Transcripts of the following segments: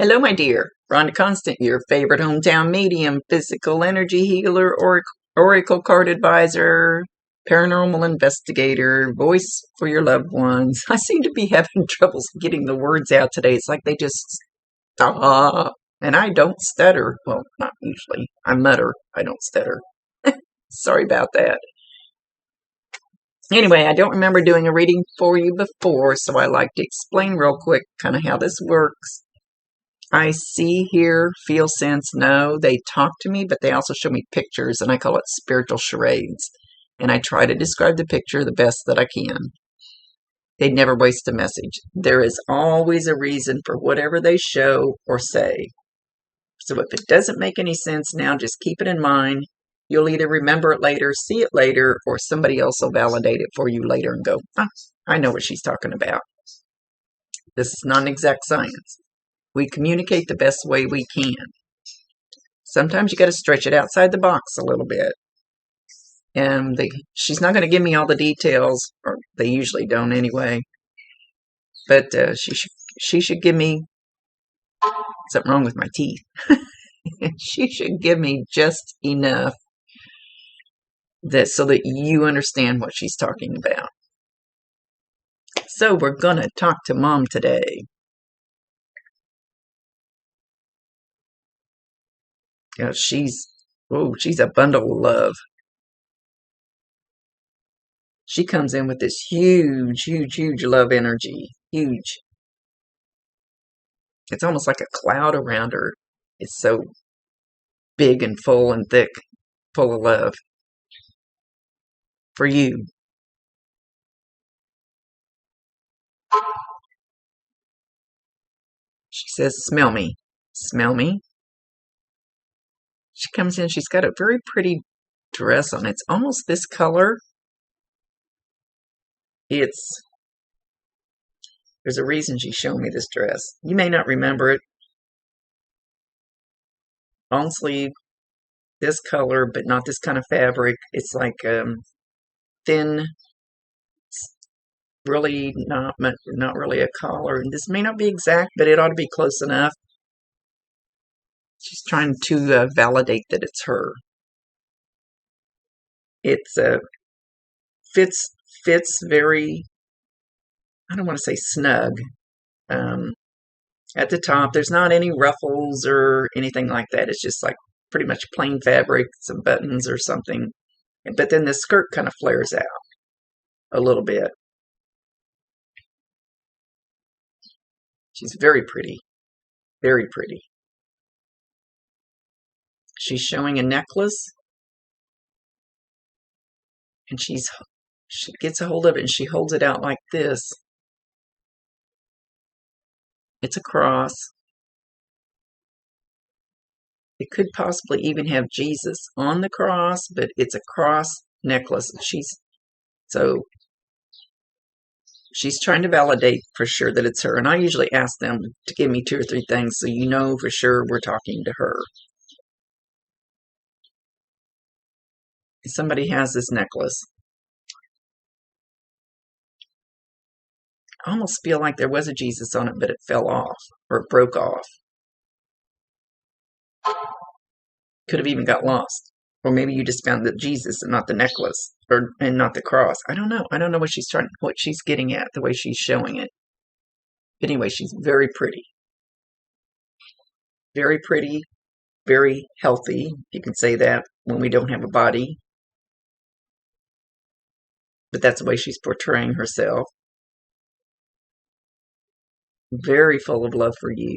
Hello, my dear. Rhonda Constant, your favorite hometown medium, physical energy healer, oracle card advisor, paranormal investigator, voice for your loved ones. I seem to be having troubles getting the words out today. It's like they just stop. And I don't stutter. Well, not usually. I mutter. I don't stutter. Sorry about that. Anyway, I don't remember doing a reading for you before, so I like to explain real quick kind of how this works. I see, hear, feel, sense, know. They talk to me, but they also show me pictures, and I call it spiritual charades. And I try to describe the picture the best that I can. They never waste a message. There is always a reason for whatever they show or say. So if it doesn't make any sense now, just keep it in mind. You'll either remember it later, see it later, or somebody else will validate it for you later and go, I know what she's talking about. This is not an exact science. We communicate the best way we can. Sometimes you got to stretch it outside the box a little bit. And she's not going to give me all the details, or they usually don't anyway. But she should give me something wrong with my teeth. She should give me just enough so that you understand what she's talking about. So we're going to talk to Mom today. She's a bundle of love. She comes in with this huge, huge, huge love energy. Huge. It's almost like a cloud around her. It's so big and full and thick, full of love. For you. She says, smell me. Smell me. She comes in, she's got a very pretty dress on. It's almost this color. There's a reason she's showing me this dress. You may not remember it. Long sleeve, this color, but not this kind of fabric. It's like thin, really not really a collar. And this may not be exact, but it ought to be close enough. She's trying to validate that it's her. It's fits very, I don't want to say snug. At the top, there's not any ruffles or anything like that. It's just like pretty much plain fabric, some buttons or something. But then the skirt kind of flares out a little bit. She's very pretty. Very pretty. She's showing a necklace. And she gets a hold of it and she holds it out like this. It's a cross. It could possibly even have Jesus on the cross, but it's a cross necklace. She's trying to validate for sure that it's her. And I usually ask them to give me 2 or 3 things so you know for sure we're talking to her. Somebody has this necklace. I almost feel like there was a Jesus on it, but it fell off or it broke off. Could have even got lost. Or maybe you just found the Jesus and not the necklace and not the cross. I don't know. I don't know what she's getting at, the way she's showing it. But anyway, she's very pretty. Very pretty, very healthy. You can say that when we don't have a body. But that's the way she's portraying herself. Very full of love for you.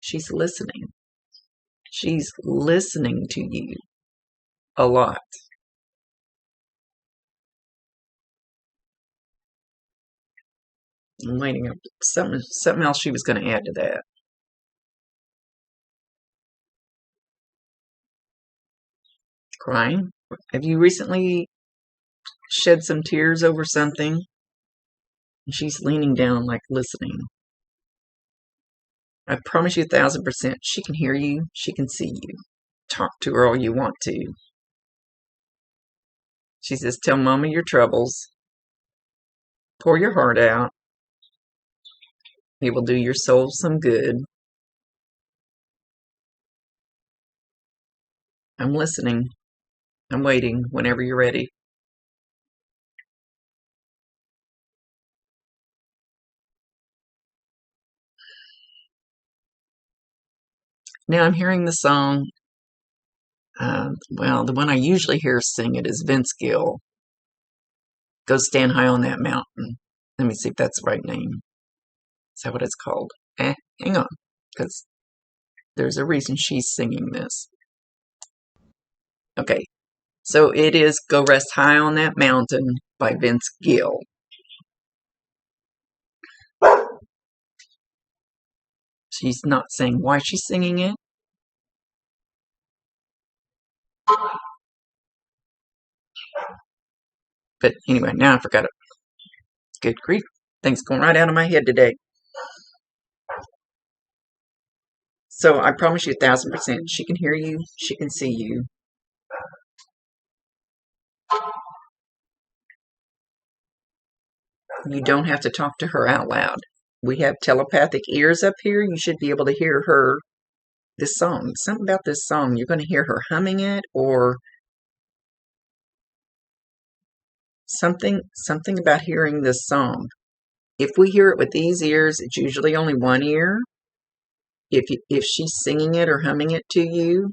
She's listening. She's listening to you a lot. I'm waiting up something else she was going to add to that. Crying? Have you recently shed some tears over something? She's leaning down, like listening. I promise you 1,000%, she can hear you, she can see you. Talk to her all you want to. She says, tell Mama your troubles. Pour your heart out. It will do your soul some good. I'm listening. I'm waiting whenever you're ready. Now I'm hearing the song. Well, the one I usually hear sing it is Vince Gill. Go stand high on that mountain. Let me see if that's the right name. Is that what it's called? Hang on, because there's a reason she's singing this. Okay, so it is Go Rest High on That Mountain by Vince Gill. She's not saying why she's singing it. But anyway, now I forgot it. Good grief. Things going right out of my head today. So I promise you 1,000%, she can hear you, she can see you. You don't have to talk to her out loud. We have telepathic ears up here. You should be able to hear her, this song. Something about this song. You're going to hear her humming it or something about hearing this song. If we hear it with these ears, it's usually only one ear. If she's singing it or humming it to you,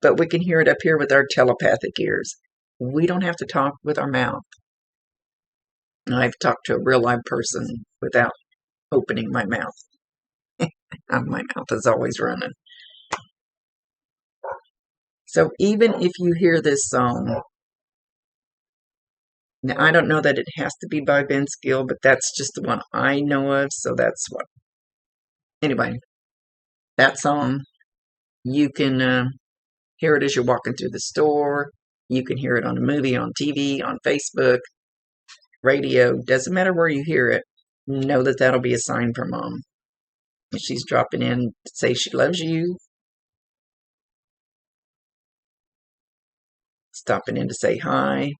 but we can hear it up here with our telepathic ears. We don't have to talk with our mouth. I've talked to a real live person without opening my mouth. My mouth is always running. So even if you hear this song, now I don't know that it has to be by Vince Gill, but that's just the one I know of, so that's what. Anyway, that song, you can hear it as you're walking through the store. You can hear it on a movie, on TV, on Facebook, radio. Doesn't matter where you hear it. Know that that'll be a sign from Mom. She's dropping in to say she loves you. Stopping in to say hi.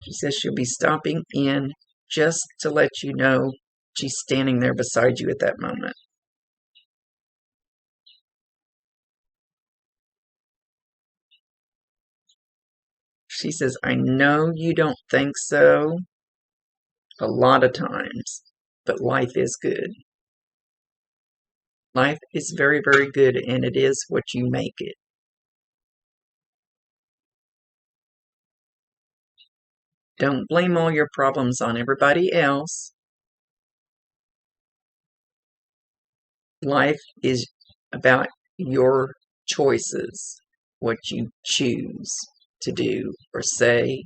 She says she'll be stopping in just to let you know she's standing there beside you at that moment. She says, I know you don't think so a lot of times, but life is good. Life is very, very good, and it is what you make it. Don't blame all your problems on everybody else. Life is about your choices, what you choose to do or say,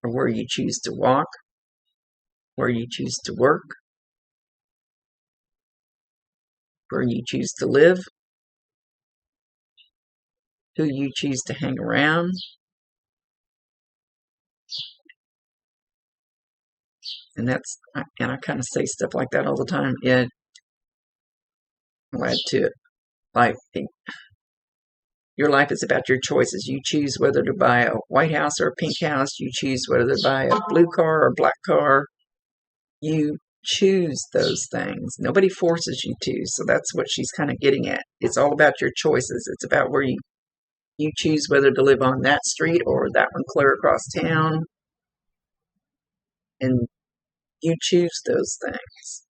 or where you choose to walk, where you choose to work, where you choose to live, who you choose to hang around. And I kind of say stuff like that all the time. I'll add to it. Like, your life is about your choices. You choose whether to buy a white house or a pink house. You choose whether to buy a blue car or a black car. You choose those things. Nobody forces you to. So that's what she's kind of getting at. It's all about your choices. It's about where you choose whether to live on that street or that one clear across town. And you choose those things.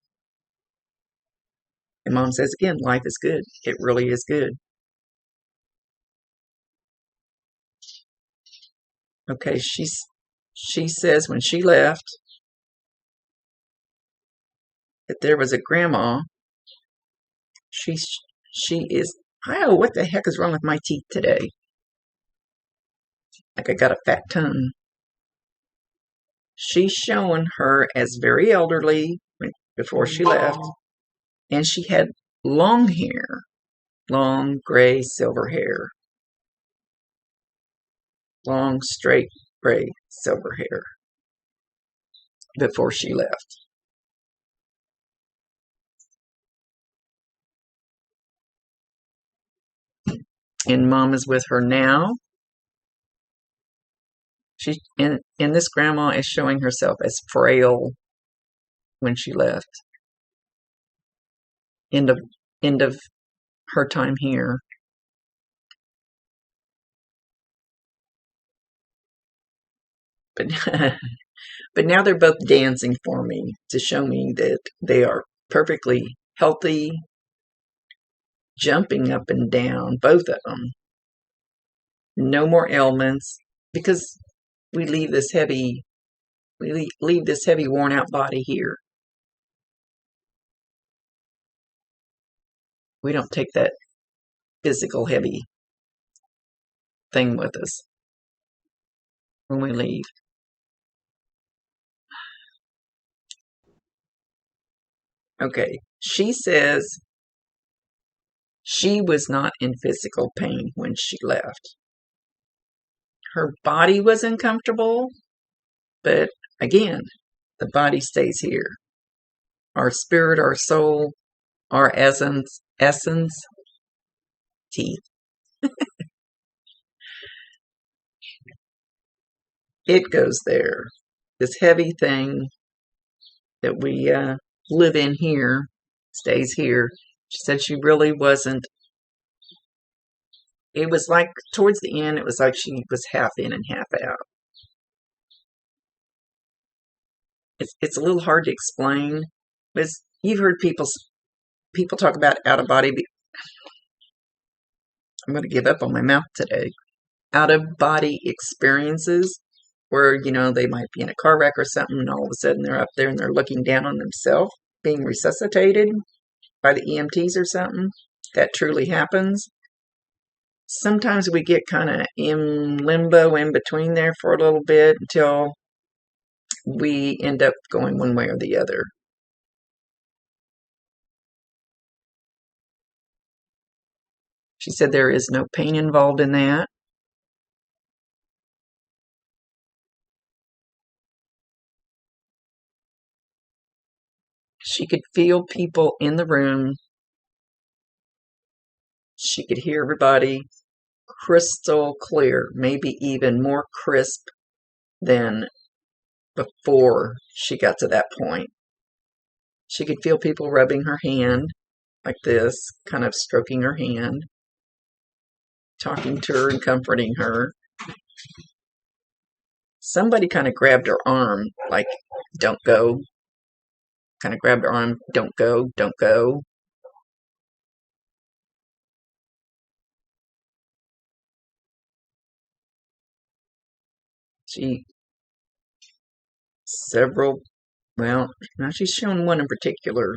And Mom says again, life is good. It really is good. Okay, she says when she left that there was a grandma. She is, I don't know what the heck is wrong with my teeth today. Like I got a fat tongue. She's showing her as very elderly before she left. And she had long hair, long gray silver hair. Long straight gray silver hair before she left. And Mom is with her now. She in this grandma is showing herself as frail when she left. End of end of her time here. But but now they're both dancing for me to show me that they are perfectly healthy, jumping up and down, both of them. No more ailments because we leave this heavy worn out body here. We don't take that physical heavy thing with us when we leave. Okay, she says she was not in physical pain when she left. Her body was uncomfortable, but again, the body stays here. Our spirit, our soul, our essence, teeth. It goes there. This heavy thing that we live in here stays here. She said she really wasn't. It was like towards the end, it was like she was half in and half out. It's a little hard to explain. You've heard people talk about out of body. I'm going to give up on my mouth today. Out of body experiences where, they might be in a car wreck or something and all of a sudden they're up there and they're looking down on themselves being resuscitated by the EMTs or something. That truly happens. Sometimes we get kind of in limbo in between there for a little bit until we end up going one way or the other. She said there is no pain involved in that. She could feel people in the room. She could hear everybody crystal clear, maybe even more crisp than before she got to that point. She could feel people rubbing her hand like this, kind of stroking her hand, talking to her and comforting her. Somebody kind of grabbed her arm, like, don't go. Kind of grabbed her arm, don't go, don't go. Well, now she's shown one in particular.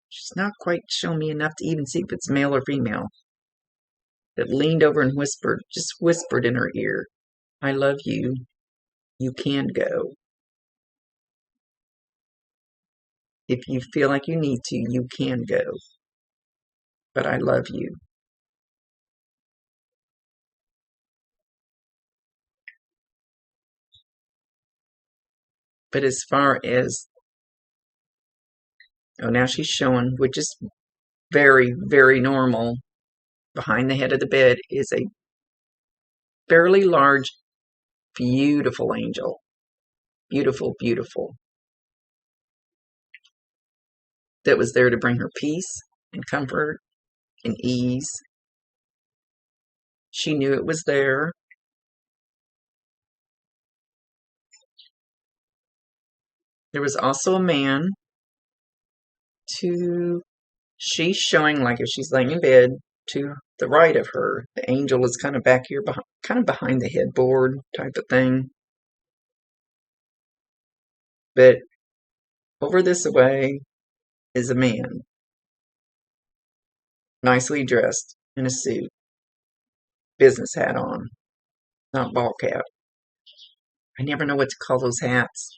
She's not quite shown me enough to even see if it's male or female. That leaned over and just whispered in her ear, I love you. You can go. If you feel like you need to, you can go. But I love you. But as far as, now she's showing, which is very, very normal, behind the head of the bed is a fairly large, beautiful angel. Beautiful, beautiful. That was there to bring her peace and comfort and ease. She knew it was there. There was also a man. She's showing, like if she's laying in bed, to the right of her. The angel is kind of back here, behind the headboard type of thing. But over this way is a man, nicely dressed in a suit, business hat on, not ball cap. I never know what to call those hats.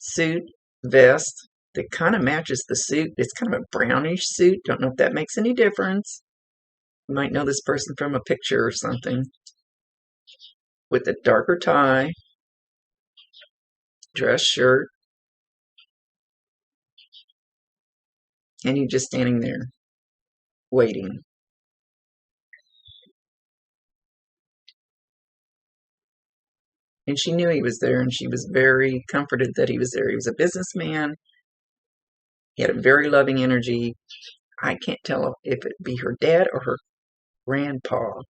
Suit, vest that kind of matches the suit. It's kind of a brownish suit. Don't know if that makes any difference. You might know this person from a picture or something. With a darker tie, dress shirt, and you're just standing there waiting. And she knew he was there, and she was very comforted that he was there. He was a businessman. He had a very loving energy. I can't tell if it be her dad or her grandpa.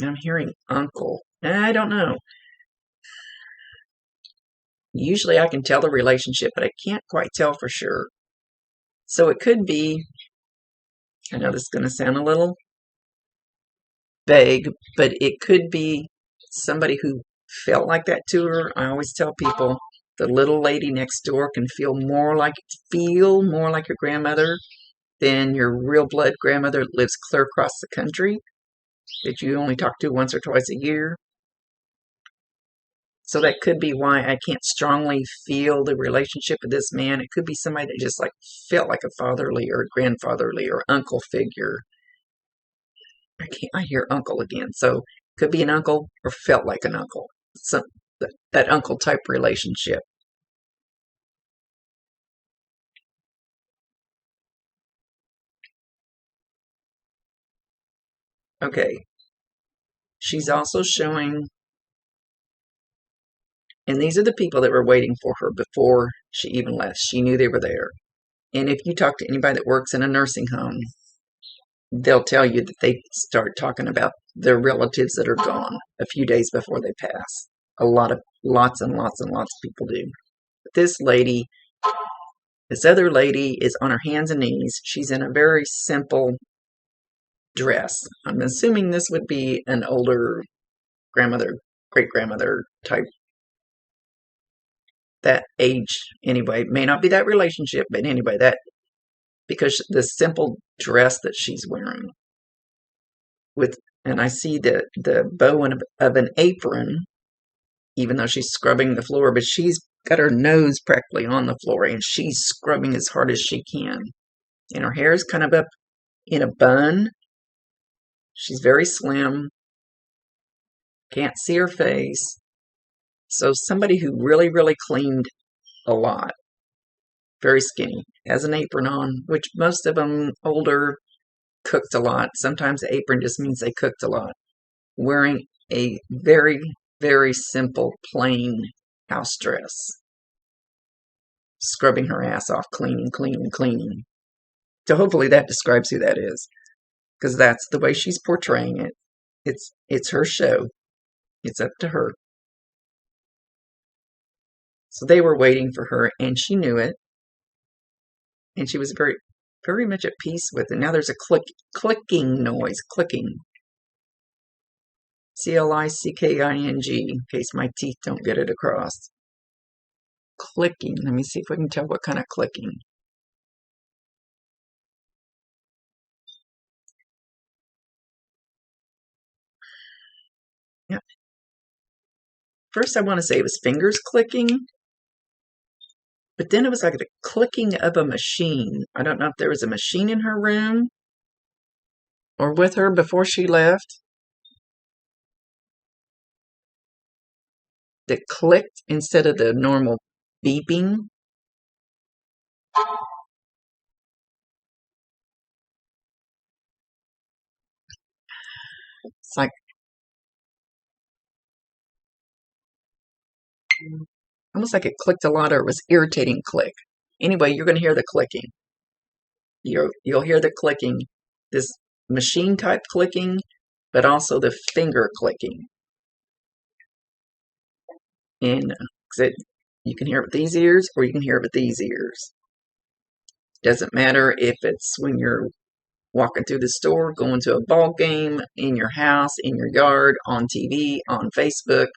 I'm hearing uncle. I don't know. Usually I can tell the relationship, but I can't quite tell for sure. So it could be, I know this is going to sound a little vague, but it could be somebody who felt like that to her. I always tell people the little lady next door can feel more like your grandmother than your real blood grandmother that lives clear across the country that you only talk to once or twice a year. So that could be why I can't strongly feel the relationship with this man. It could be somebody that just like felt like a fatherly or grandfatherly or uncle figure. I hear uncle again. So it could be an uncle or felt like an uncle. So that uncle type relationship. Okay. She's also showing, and these are the people that were waiting for her before she even left. She knew they were there. And if you talk to anybody that works in a nursing home, they'll tell you that they start talking about their relatives that are gone a few days before they pass. Lots and lots and lots of people do. But this other lady is on her hands and knees. She's in a very simple dress. I'm assuming this would be an older grandmother, great grandmother type. That age, anyway. May not be that relationship, but anyway, that because the simple dress that she's wearing and I see the bow of an apron, even though she's scrubbing the floor, but she's got her nose practically on the floor and she's scrubbing as hard as she can. And her hair is kind of up in a bun. She's very slim. Can't see her face. So somebody who really, really cleaned a lot. Very skinny. Has an apron on, which most of them older cooked a lot. Sometimes the apron just means they cooked a lot. Wearing a very, very simple, plain house dress. Scrubbing her ass off, cleaning, cleaning, cleaning. So hopefully that describes who that is. Because that's the way she's portraying it. It's her show. It's up to her. So they were waiting for her, and she knew it. And she was very, very much at peace with it. Now there's a clicking noise. Clicking. CLICKING, in case my teeth don't get it across. Clicking. Let me see if we can tell what kind of clicking. Yeah. First I want to say it was fingers clicking. But then it was like the clicking of a machine. I don't know if there was a machine in her room or with her before she left that clicked instead of the normal beeping. It's like almost like it clicked a lot or it was irritating click. Anyway, you're going to hear the clicking. You'll hear the clicking, this machine type clicking, but also the finger clicking. And you can hear it with these ears or you can hear it with these ears. Doesn't matter if it's when you're walking through the store, going to a ball game, in your house, in your yard, on TV, on Facebook,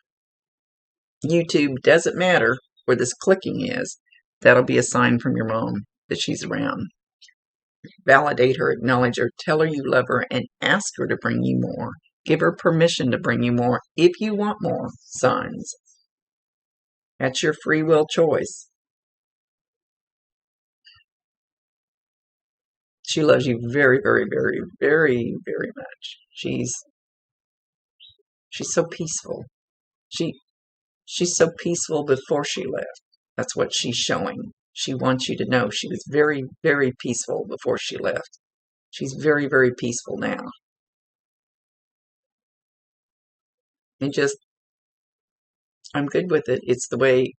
YouTube, doesn't matter where this clicking is. That'll be a sign from your mom that she's around. Validate her, acknowledge her, tell her you love her, and ask her to bring you more. Give her permission to bring you more if you want more signs. That's your free will choice. She loves you very, very, very, very, very much. She's so peaceful. She's so peaceful before she left. That's what she's showing. She wants you to know she was very, very peaceful before she left. She's very, very peaceful now. And just, I'm good with it. It's the way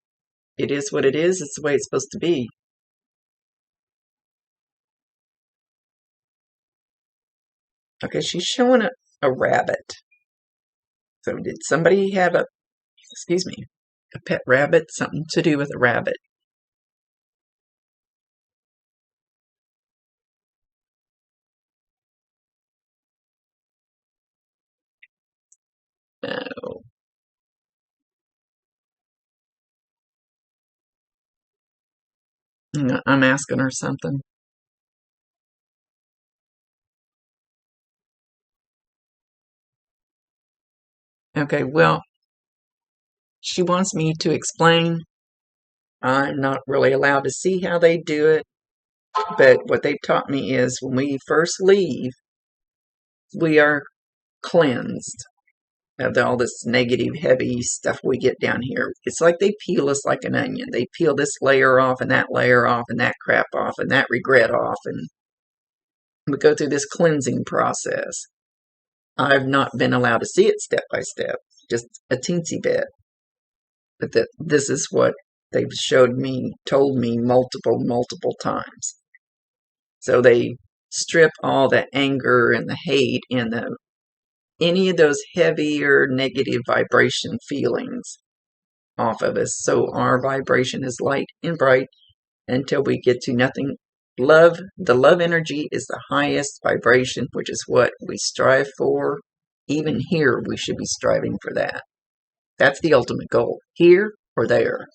it is what it is. It's the way it's supposed to be. Okay, she's showing a rabbit. So did somebody have excuse me, a pet rabbit? Something to do with a rabbit. No. I'm asking her something. Okay, well, she wants me to explain. I'm not really allowed to see how they do it, but what they've taught me is when we first leave, we are cleansed of all this negative, heavy stuff we get down here. It's like they peel us like an onion. They peel this layer off and that layer off and that crap off and that regret off, and we go through this cleansing process. I've not been allowed to see it step by step, just a teensy bit. But this is what they've told me multiple times. So they strip all the anger and the hate and any of those heavier negative vibration feelings off of us. So our vibration is light and bright until we get to nothing. Love, the love energy is the highest vibration, which is what we strive for. Even here, we should be striving for that. That's the ultimate goal, here or there.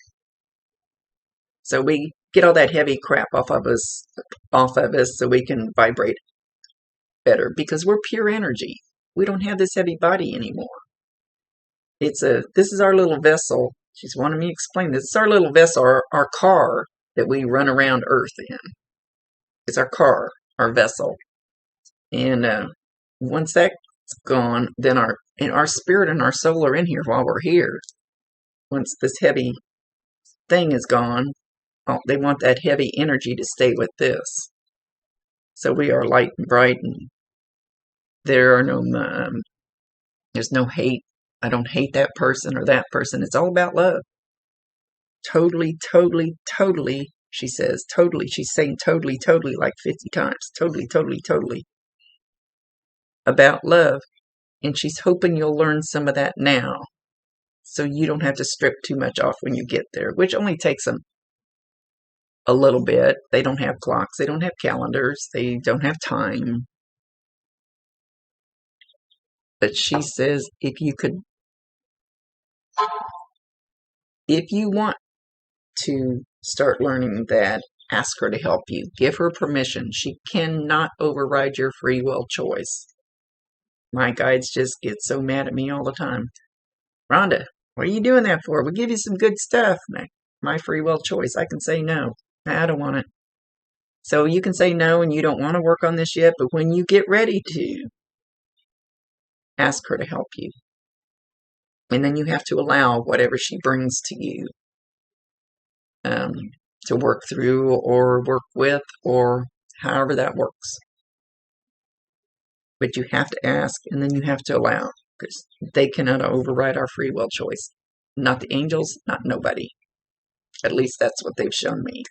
So we get all that heavy crap off of us so we can vibrate better, because we're pure energy. We don't have this heavy body anymore. This is our little vessel. She's wanting me to explain this. It's our little vessel, our car that we run around Earth in. It's our car, our vessel. And once that's gone, then our spirit and our soul are in here while we're here. Once this heavy thing is gone, they want that heavy energy to stay with this. So we are light and bright, and there's no hate. I don't hate that person or that person. It's all about love. Totally, totally, totally, she says. Totally. She's saying totally, totally like 50 times. Totally, totally, totally. About love. And she's hoping you'll learn some of that now, so you don't have to strip too much off when you get there, which only takes them a little bit. They don't have clocks. They don't have calendars. They don't have time. But she says if you want to start learning that, ask her to help you. Give her permission. She cannot override your free will choice. My guides just get so mad at me all the time. Rhonda, what are you doing that for? We give you some good stuff. My free will choice. I can say no. I don't want it. So you can say no and you don't want to work on this yet, but when you get ready to, ask her to help you. And then you have to allow whatever she brings to you to work through or work with, or however that works. But you have to ask, and then you have to allow, because they cannot override our free will choice. Not the angels, not nobody. At least that's what they've shown me.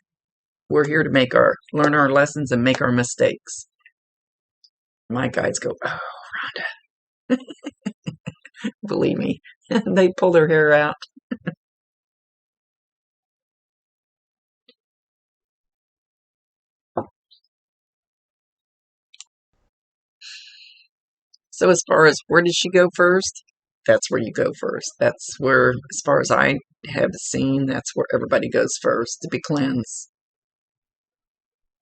We're here to learn our lessons and make our mistakes. My guides go, oh, Rhonda. Believe me, they pull their hair out. So as far as where did she go first? That's where you go first. That's where, as far as I have seen, that's where everybody goes first to be cleansed.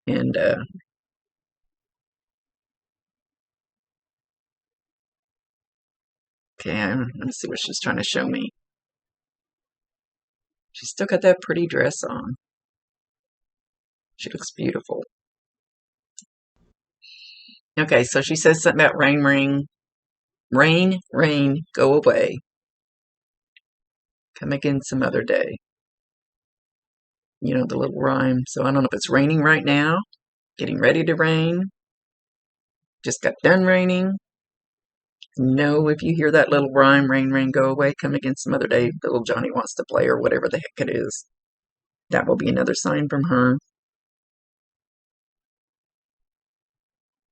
And okay, I'm gonna see what she's trying to show me. She's still got that pretty dress on. She looks beautiful. Okay, so she says something about rain, rain, go away. Come again some other day. You know, the little rhyme. So I don't know if it's raining right now, getting ready to rain, just got done raining. know if you hear that little rhyme, rain, rain, go away, come again some other day, little Johnny wants to play, or whatever the heck it is. That will be another sign from her.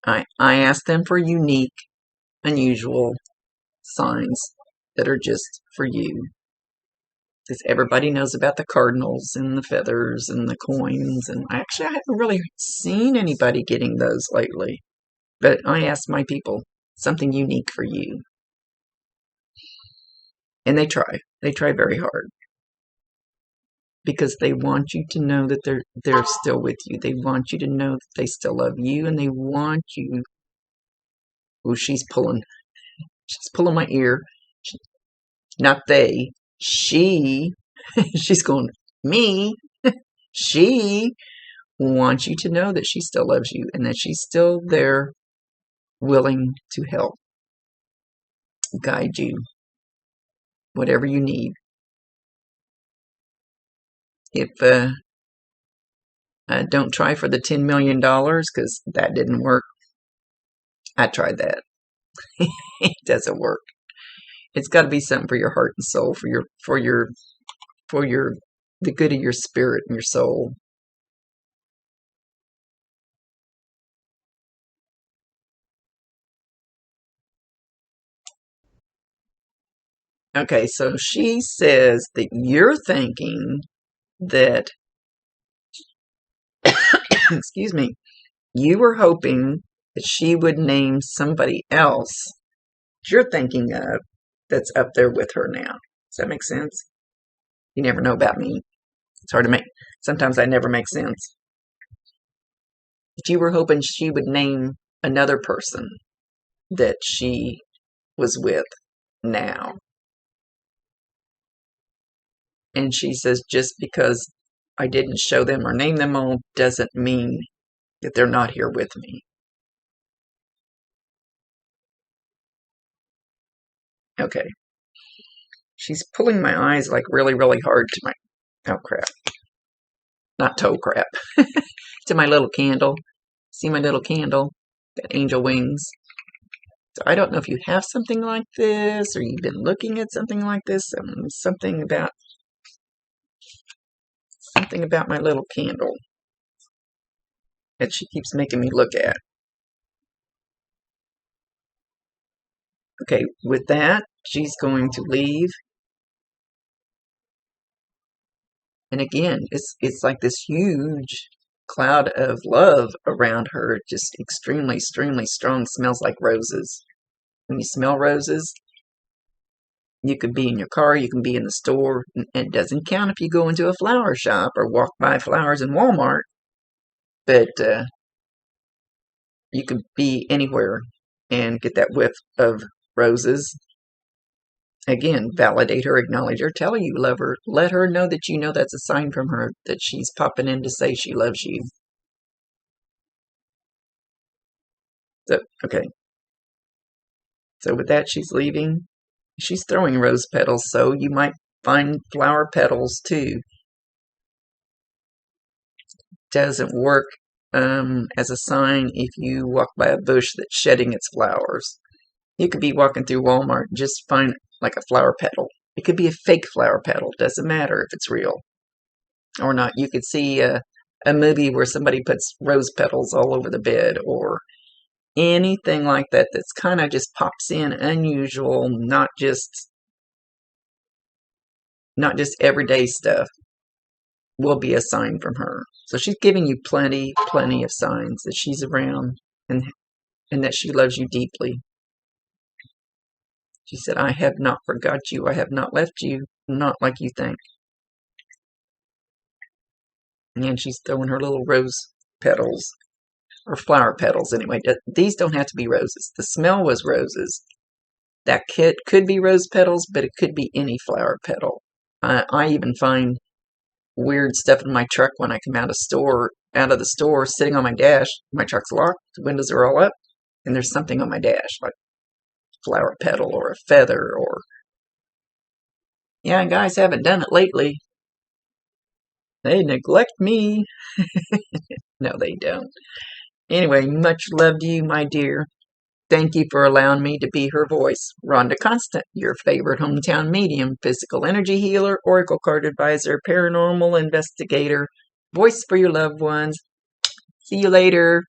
I asked them for unique, unusual signs that are just for you. Because everybody knows about the cardinals and the feathers and the coins, and actually I haven't really seen anybody getting those lately. But I asked my people something unique for you. And they try. They try very hard. Because they want you to know that they're still with you. They want you to know that they still love you, and they want you. Oh, she's pulling my ear. Not they. She. She's going, me. She wants you to know that she still loves you and that she's still there, willing to help, guide you, whatever you need. If don't try for the $10 million, because that didn't work. I tried that. It doesn't work. It's got to be something for your heart and soul, for the good of your spirit and your soul. Okay, so she says that you're thinking that, excuse me, you were hoping that she would name somebody else that you're thinking of that's up there with her now. Does that make sense? You never know about me. It's hard to make. Sometimes I never make sense. But you were hoping she would name another person that she was with now. And she says, just because I didn't show them or name them all doesn't mean that they're not here with me. Okay. She's pulling my eyes like really, really hard to my, oh crap. Not toe crap. To my little candle. See my little candle? Got angel wings. So I don't know if you have something like this, or you've been looking at something like this. Something about my little candle that she keeps making me look at. Okay, with that, she's going to leave. And again, it's like this huge cloud of love around her, just extremely, extremely strong. Smells like roses. When you smell roses, you could be in your car, you can be in the store, and it doesn't count if you go into a flower shop or walk by flowers in Walmart, but you could be anywhere and get that whiff of roses. Again, validate her, acknowledge her, tell her you love her, let her know that you know that's a sign from her that she's popping in to say she loves you. So, okay. So with that, she's leaving. She's throwing rose petals, so you might find flower petals too. Doesn't work as a sign if you walk by a bush that's shedding its flowers. You could be walking through Walmart and just find like a flower petal. It could be a fake flower petal. Doesn't matter if it's real or not. You could see a movie where somebody puts rose petals all over the bed, or anything like that that's kind of just pops in, unusual, not just everyday stuff, will be a sign from her. So she's giving you plenty of signs that she's around and that she loves you deeply. She said, I have not forgot you. I have not left you, not like you think. And she's throwing her little rose petals, or flower petals anyway. These don't have to be roses. The smell was roses. That could be rose petals, but it could be any flower petal. I even find weird stuff in my truck when I come out of the store, sitting on my dash. My truck's locked, the windows are all up, and there's something on my dash, like flower petal or a feather, or yeah, guys haven't done it lately. They neglect me. No, they don't. Anyway, much love to you, my dear. Thank you for allowing me to be her voice. Rhonda Constant, your favorite hometown medium, physical energy healer, oracle card advisor, paranormal investigator, voice for your loved ones. See you later.